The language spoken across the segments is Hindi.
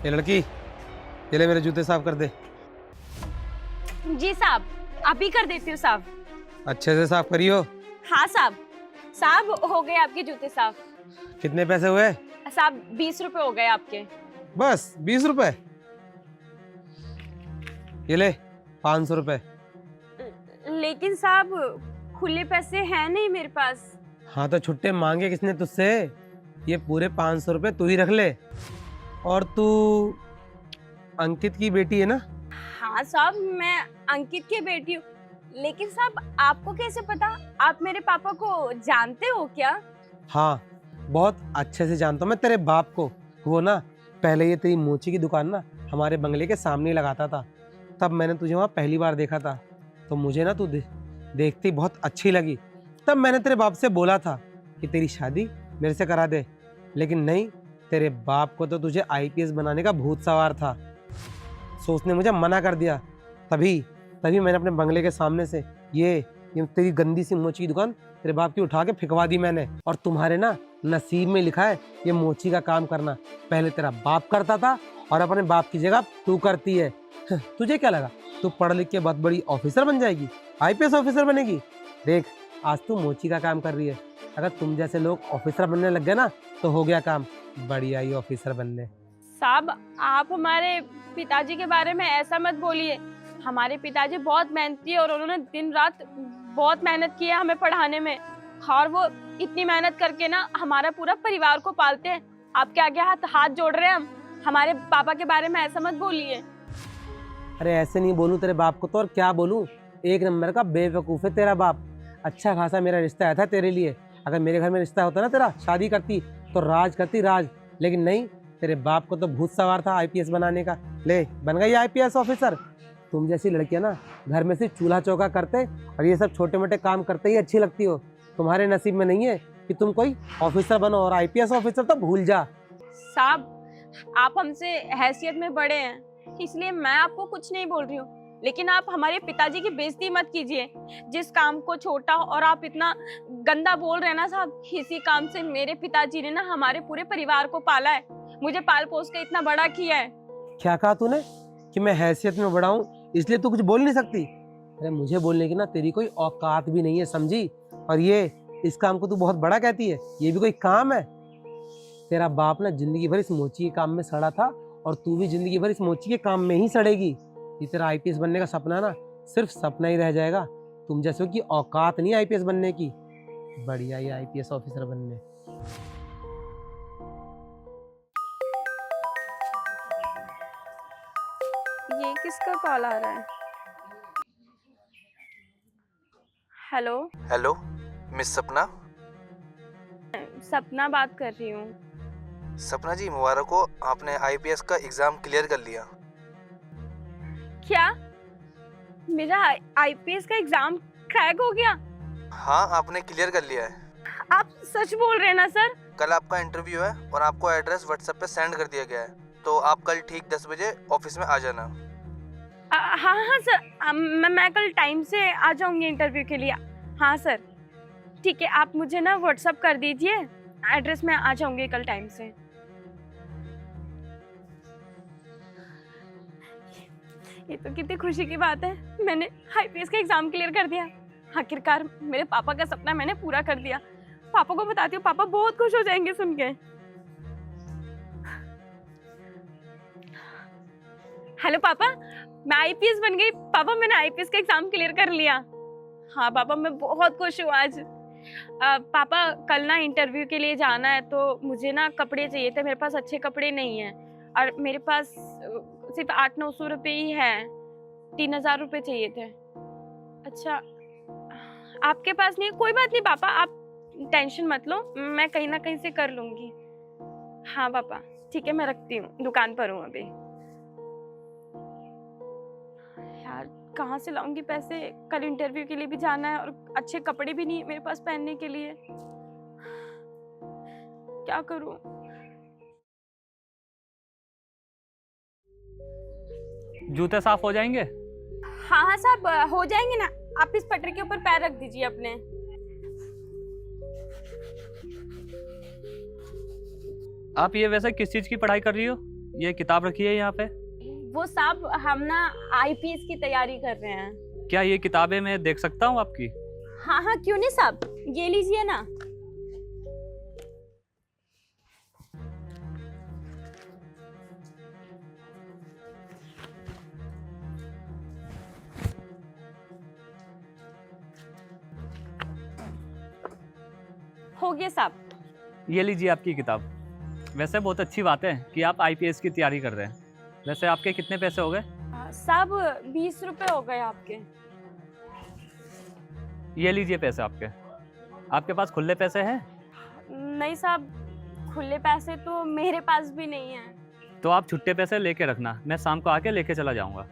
ये लड़की, ये ले मेरे जूते साफ कर दे। जी साहब, अभी कर देती हूँ साहब। अच्छे से साफ करियो। हाँ साहब, साहब हो गए आपके जूते साफ। कितने पैसे हुए? साहब 20 रुपए हो गए आपके। बस 20 रुपए? ये ले 500 रुपए। लेकिन साहब खुले पैसे हैं नहीं मेरे पास। हाँ तो छुट्टे मांगे किसने तुझसे? ये पूरे 500 रुपए तू ही रख ले। और तू अंकित की बेटी है ना? हाँ साहब, मैं अंकित की बेटी हूँ। लेकिन साहब आपको कैसे पता? आप मेरे पापा को जानते हो क्या? हाँ, बहुत अच्छे से जानता हूँ मैं तेरे बाप को। वो ना पहले ये तेरी मोची की दुकान ना हमारे बंगले के सामने ही लगाता था। तब मैंने तुझे वहाँ पहली बार देखा था, तो मुझे ना तू देखती बहुत अच्छी लगी। तब मैंने तेरे बाप से बोला था कि तेरी शादी मेरे से करा दे, लेकिन नहीं, तेरे बाप को तो तुझे आईपीएस बनाने का भूत सवार था। सो उसने मुझे मना कर दिया। तभी मैंने अपने बंगले के सामने से ये तेरी गंदी सी मोची की दुकान तेरे बाप की उठा के फिकवा दी मैंने। और तुम्हारे ना नसीब में लिखा है ये मोची का काम करना। पहले तेरा बाप करता था और अपने बाप की जगह तू करती है। तुझे क्या लगा तू पढ़ लिख के बहुत बड़ी ऑफिसर बन जाएगी, आईपीएस ऑफिसर बनेगी? देख, आज तू मोची का काम कर रही है। अगर तुम जैसे लोग ऑफिसर बनने लग गए ना तो हो गया काम, बढ़िया ही ऑफिसर बनने। साहब आप हमारे पिताजी के बारे में ऐसा मत बोलिए। हमारे पिताजी बहुत मेहनती है और उन्होंने दिन रात बहुत मेहनत की है हमें पढ़ाने में। और वो इतनी मेहनत करके ना हमारा पूरा परिवार को पालते हैं। आपके आगे हाथ जोड़ रहे हैं हम। हमारे पापा के बारे में ऐसा मत बोलिए। अरे ऐसे नहीं बोलूं तेरे बाप को तो और क्या बोलूं? एक नंबर का बेवकूफ़ है तेरा बाप। अच्छा खासा मेरा रिश्ता आया था तेरे लिए। अगर मेरे घर में रिश्ता होता ना तेरा, शादी करती तो राज करती राज। लेकिन नहीं, तेरे बाप को तो भूत सवार था आईपीएस बनाने का। ले बन गई आईपीएस ऑफिसर। तुम जैसी लड़कियां ना घर में सिर्फ चूल्हा चौका करते और ये सब छोटे मोटे काम करते ही अच्छी लगती हो। तुम्हारे नसीब में नहीं है कि तुम कोई ऑफिसर बनो, और आईपीएस ऑफिसर तो भूल जा। साहब आप हमसे हैसियत में बड़े हैं, इसलिए मैं आपको कुछ नहीं बोल रही हूँ। लेकिन आप हमारे पिताजी की बेइज्जती मत कीजिए। जिस काम को छोटा और आप इतना गंदा बोल रहे हैं ना साहब, इसी काम से मेरे पिताजी ने ना हमारे पूरे परिवार को पाला है। मुझे पाल पोस के इतना बड़ा किया है। क्या कहा तूने कि मैं हैसियत में बड़ा हूँ इसलिए तू कुछ बोल नहीं सकती? अरे मुझे बोलने की ना तेरी कोई औकात भी नहीं है, समझी? और ये इस काम को तू बहुत बड़ा कहती है? ये भी कोई काम है? तेरा बाप ना जिंदगी भर इस मोची के काम में सड़ा था और तू भी जिंदगी भर इस मोची के काम में ही सड़ेगी। ये तेरा आईपीएस बनने का सपना ना सिर्फ सपना ही रह जाएगा। तुम जैसे की औकात नहीं आईपीएस बनने की। बढ़िया ही आईपीएस ऑफिसर बनने। ये किसका कॉल आ रहा है? हेलो हेलो मिस सपना। सपना बात कर रही हूँ। सपना जी मुबारक हो, आपने आईपीएस का एग्जाम क्लियर कर लिया। क्या मेरा आईपीएस का एग्जाम क्रैक हो गया? हाँ आपने क्लियर कर लिया है। आप सच बोल रहे हैं ना सर? कल आपका इंटरव्यू है और आपको एड्रेस व्हाट्सएप पे सेंड कर दिया गया है, तो आप कल ठीक 10 बजे ऑफिस में आ जाना। हाँ हाँ सर, मैं कल टाइम से आ जाऊंगी इंटरव्यू के लिए। हाँ सर ठीक है, आप मुझे ना व्हाट्सएप कर दीजिए एड्रेस, में आ जाऊंगी कल टाइम से। ये तो कितनी खुशी की बात है, मैंने आईपीएस का एग्जाम क्लियर कर दिया। आखिरकार मेरे पापा का सपना मैंने पूरा कर दिया। पापा को बताती हूँ, पापा बहुत खुश हो जाएंगे सुन के। हेलो पापा, मैं आईपीएस बन गई। पापा मैंने आईपीएस का एग्जाम क्लियर कर लिया। हाँ पापा मैं बहुत खुश हूँ आज। पापा कल ना इंटरव्यू के लिए जाना है, तो मुझे ना कपड़े चाहिए थे। मेरे पास अच्छे कपड़े नहीं हैं और मेरे पास सिर्फ 800-900 रुपये ही है। 3000 रुपये चाहिए थे। अच्छा आपके पास नहीं? कोई बात नहीं पापा, आप टेंशन मत लो, मैं कहीं ना कहीं से कर लूंगी। हाँ पापा ठीक है, मैं रखती हूँ, दुकान पर हूँ अभी। यार कहाँ से लाऊंगी पैसे? कल इंटरव्यू के लिए भी जाना है और अच्छे कपड़े भी नहीं मेरे पास पहनने के लिए। क्या करूं? जूते साफ हो जाएंगे? हाँ हाँ साहब हो जाएंगे ना। आप इस पटरी के ऊपर पैर रख दीजिए अपने। आप ये वैसे किस चीज की पढ़ाई कर रही हो? ये किताब रखी है यहाँ पे। वो साहब हम ना आईपीएस की तैयारी कर रहे हैं। क्या ये किताबें मैं देख सकता हूँ आपकी? हाँ हाँ क्यों नहीं साहब, ये लीजिए ना। हो गया साहब। ये लीजिए आपकी किताब। वैसे बहुत अच्छी बात है कि आप आईपीएस की तैयारी कर रहे हैं। वैसे आपके कितने पैसे हो गए? साहब 20 रुपए हो गए आपके। ये लीजिए पैसे आपके। आपके पास खुले पैसे हैं? नहीं साहब, खुले पैसे तो मेरे पास भी नहीं है। तो आप छुट्टे पैसे लेके रखना, मैं शाम को आके लेके चला जाऊंगा।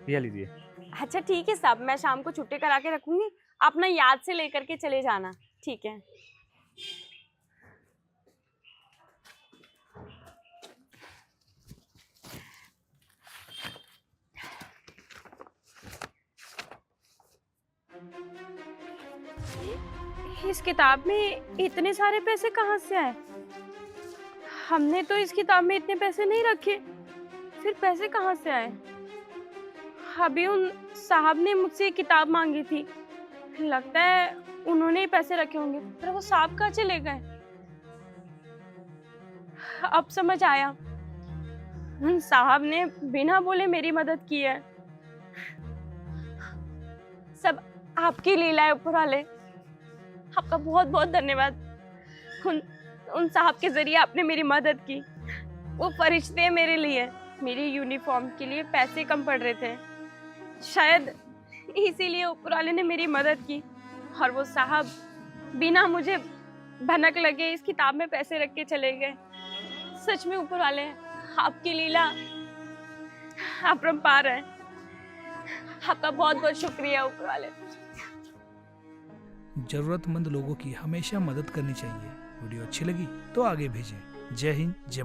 ये लीजिए। अच्छा ठीक है साहब, मैं शाम को छुट्टी करा के रखूंगी, आप ना याद से लेकर के चले जाना। ठीक है। इस किताब में इतने सारे पैसे कहाँ से आए? हमने तो इस किताब में इतने पैसे नहीं रखे, फिर पैसे कहाँ से आए? अभी उन साहब ने मुझसे एक किताब मांगी थी, लगता है उन्होंने ही पैसे रखे होंगे। पर वो साहब कहाँ चले गए? अब समझ आया, उन साहब ने बिना बोले मेरी मदद की है। सब आपकी लीला है ऊपर वाले, आपका बहुत बहुत धन्यवाद। उन साहब के जरिए आपने मेरी मदद की। वो फरिश्ते हैं मेरे लिए। मेरी यूनिफॉर्म के लिए पैसे कम पड़ रहे थे, शायद इसीलिए ऊपर वाले ने मेरी मदद की। और वो साहब बिना मुझे भनक लगे इस किताब में पैसे रख के चले गए। सच में ऊपर वाले आपकी लीला अपरंपार है। आपका बहुत बहुत शुक्रिया ऊपर वाले। जरूरतमंद लोगों की हमेशा मदद करनी चाहिए। वीडियो अच्छी लगी तो आगे भेजें। जय हिंद, जय